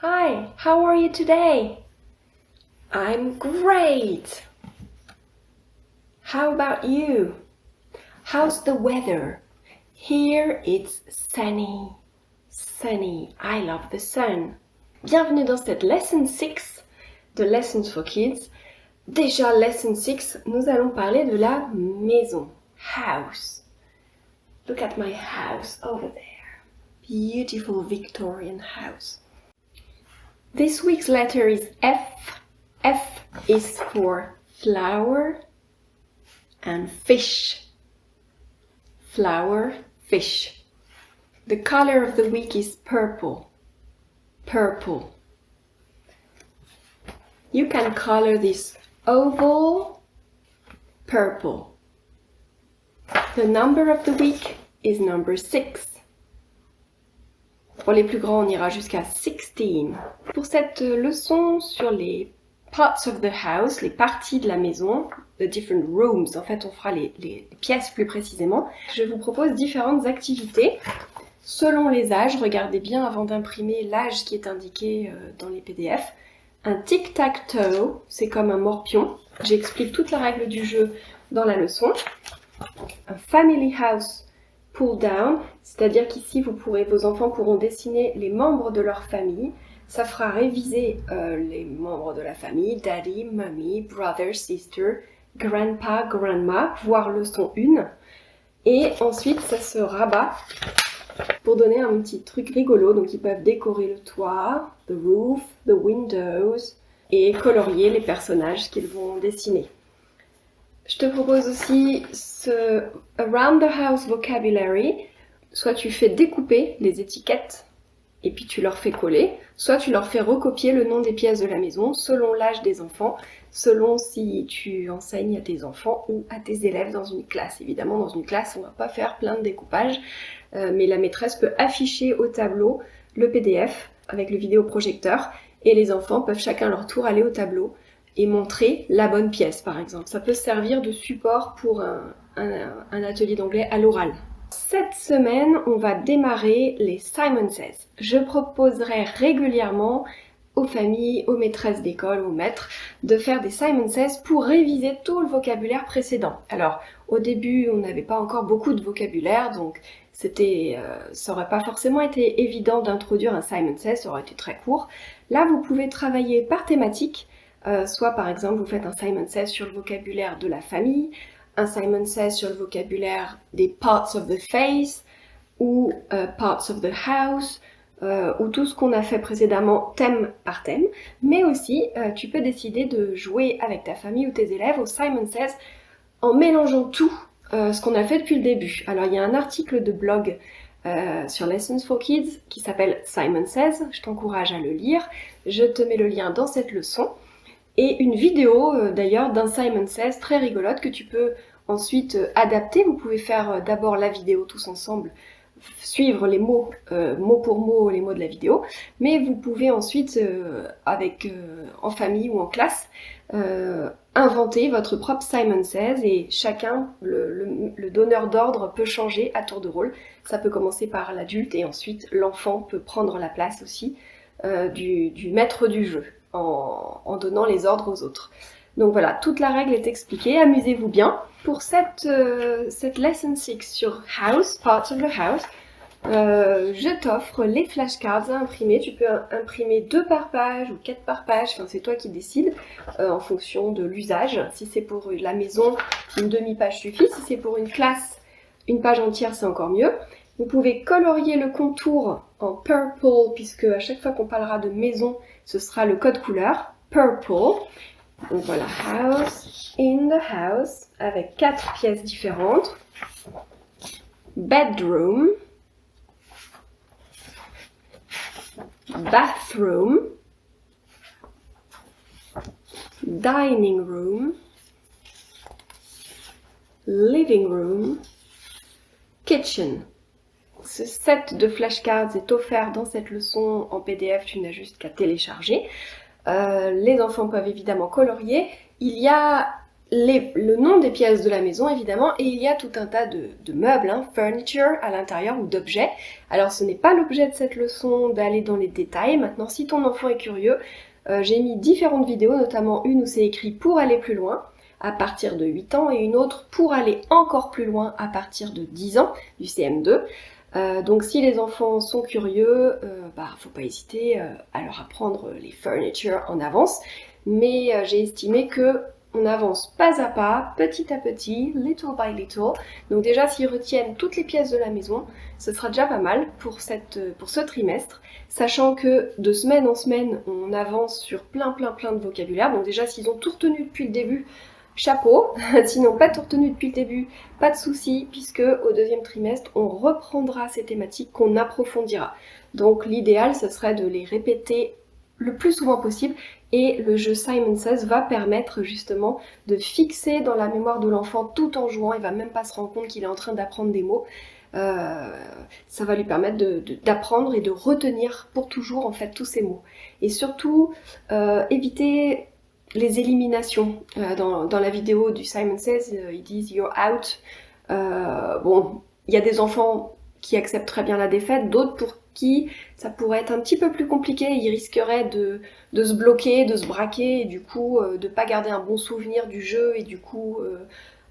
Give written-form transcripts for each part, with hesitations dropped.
Hi, how are you today? I'm great. How about you? How's the weather? Here it's sunny. Sunny. I love the sun. Bienvenue dans cette Lesson 6 de Lessons for Kids. Déjà, Lesson 6, nous allons parler de la maison. House. Look at my house over there. Beautiful Victorian house. This week's letter is F. F is for flower and fish. Flower, fish. The color of the week is purple. Purple. You can color this oval purple. The number of the week is number 6. Pour les plus grands, on ira jusqu'à 16. Pour cette leçon sur les parts of the house, les parties de la maison, the different rooms, en fait on fera les pièces plus précisément, je vous propose différentes activités selon les âges. Regardez bien avant d'imprimer l'âge qui est indiqué dans les PDF. Un tic-tac-toe, c'est comme un morpion. J'explique toute la règle du jeu dans la leçon. Un family house pull down, c'est-à-dire qu'ici vos enfants pourront dessiner les membres de leur famille. Ça fera réviser les membres de la famille, daddy, mommy, brother, sister, grandpa, grandma, voire leçon 1. Et ensuite ça se rabat pour donner un petit truc rigolo. Donc ils peuvent décorer le toit, the roof, the windows, et colorier les personnages qu'ils vont dessiner. Je te propose aussi ce Around the House Vocabulary. Soit tu fais découper les étiquettes et puis tu leur fais coller, soit tu leur fais recopier le nom des pièces de la maison selon l'âge des enfants, selon si tu enseignes à tes enfants ou à tes élèves dans une classe. Évidemment, dans une classe, on ne va pas faire plein de découpages, mais la maîtresse peut afficher au tableau le PDF avec le vidéoprojecteur et les enfants peuvent chacun leur tour aller au tableau et montrer la bonne pièce, par exemple. Ça peut servir de support pour un atelier d'anglais à l'oral. Cette semaine, on va démarrer les Simon Says. Je proposerai régulièrement aux familles, aux maîtresses d'école, aux maîtres, de faire des Simon Says pour réviser tout le vocabulaire précédent. Alors, au début, on n'avait pas encore beaucoup de vocabulaire, donc ça aurait pas forcément été évident d'introduire un Simon Says, ça aurait été très court. Là, vous pouvez travailler par thématique. Soit par exemple vous faites un Simon Says sur le vocabulaire de la famille, un Simon Says sur le vocabulaire des parts of the face ou parts of the house ou tout ce qu'on a fait précédemment thème par thème, mais aussi tu peux décider de jouer avec ta famille ou tes élèves au Simon Says en mélangeant tout ce qu'on a fait depuis le début. Alors il y a un article de blog sur Lessons for Kids qui s'appelle Simon Says, je t'encourage à le lire, je te mets le lien dans cette leçon. Et une vidéo d'ailleurs d'un Simon Says très rigolote que tu peux ensuite adapter. Vous pouvez faire d'abord la vidéo tous ensemble, suivre les mots, mot pour mot les mots de la vidéo, mais vous pouvez ensuite en famille ou en classe inventer votre propre Simon Says et chacun, le donneur d'ordre peut changer à tour de rôle. Ça peut commencer par l'adulte et ensuite l'enfant peut prendre la place aussi du maître du jeu. En donnant les ordres aux autres. Donc voilà, toute la règle est expliquée, amusez-vous bien. Pour cette Lesson 6 sur House, Parts of the House, je t'offre les flashcards à imprimer. Tu peux imprimer 2 par page ou 4 par page, enfin c'est toi qui décides, en fonction de l'usage. Si c'est pour la maison, une demi-page suffit. Si c'est pour une classe, une page entière c'est encore mieux. Vous pouvez colorier le contour en purple, puisque à chaque fois qu'on parlera de maison, ce sera le code couleur, purple. Donc voilà, house, in the house, avec 4 pièces différentes. Bedroom, bathroom, dining room, living room, kitchen. Ce set de flashcards est offert dans cette leçon en PDF, tu n'as juste qu'à télécharger. Les enfants peuvent évidemment colorier. Il y a le nom des pièces de la maison évidemment, et il y a tout un tas de meubles, furniture à l'intérieur ou d'objets. Alors ce n'est pas l'objet de cette leçon d'aller dans les détails. Maintenant, si ton enfant est curieux, j'ai mis différentes vidéos, notamment une où c'est écrit pour aller plus loin à partir de 8 ans et une autre pour aller encore plus loin à partir de 10 ans du CM2. Donc si les enfants sont curieux, faut pas hésiter à leur apprendre les furniture en avance, mais j'ai estimé que on avance pas à pas, petit à petit, little by little. Donc déjà s'ils retiennent toutes les pièces de la maison, ce sera déjà pas mal pour ce trimestre, sachant que de semaine en semaine, on avance sur plein de vocabulaire. Donc déjà s'ils ont tout retenu depuis le début, chapeau. Sinon pas tout retenu depuis le début, pas de souci, puisque au deuxième trimestre, on reprendra ces thématiques qu'on approfondira. Donc l'idéal, ce serait de les répéter le plus souvent possible, et le jeu Simon Says va permettre justement de fixer dans la mémoire de l'enfant tout en jouant. Il va même pas se rendre compte qu'il est en train d'apprendre des mots. Ça va lui permettre d'apprendre et de retenir pour toujours en fait tous ces mots. Et surtout, éviter les éliminations. Dans la vidéo du Simon Says, ils disent you're out. Bon, il y a des enfants qui acceptent très bien la défaite, d'autres pour qui ça pourrait être un petit peu plus compliqué, ils risqueraient de se bloquer, de se braquer, et du coup de pas garder un bon souvenir du jeu, et du coup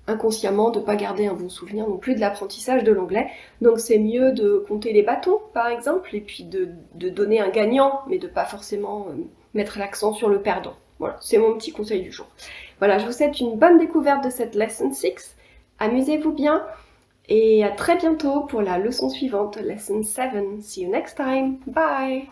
inconsciemment de pas garder un bon souvenir non plus de l'apprentissage de l'anglais. Donc c'est mieux de compter les bâtons par exemple, et puis de donner un gagnant, mais de pas forcément mettre l'accent sur le perdant. Voilà, c'est mon petit conseil du jour. Voilà, je vous souhaite une bonne découverte de cette Lesson 6. Amusez-vous bien et à très bientôt pour la leçon suivante, Lesson 7. See you next time. Bye!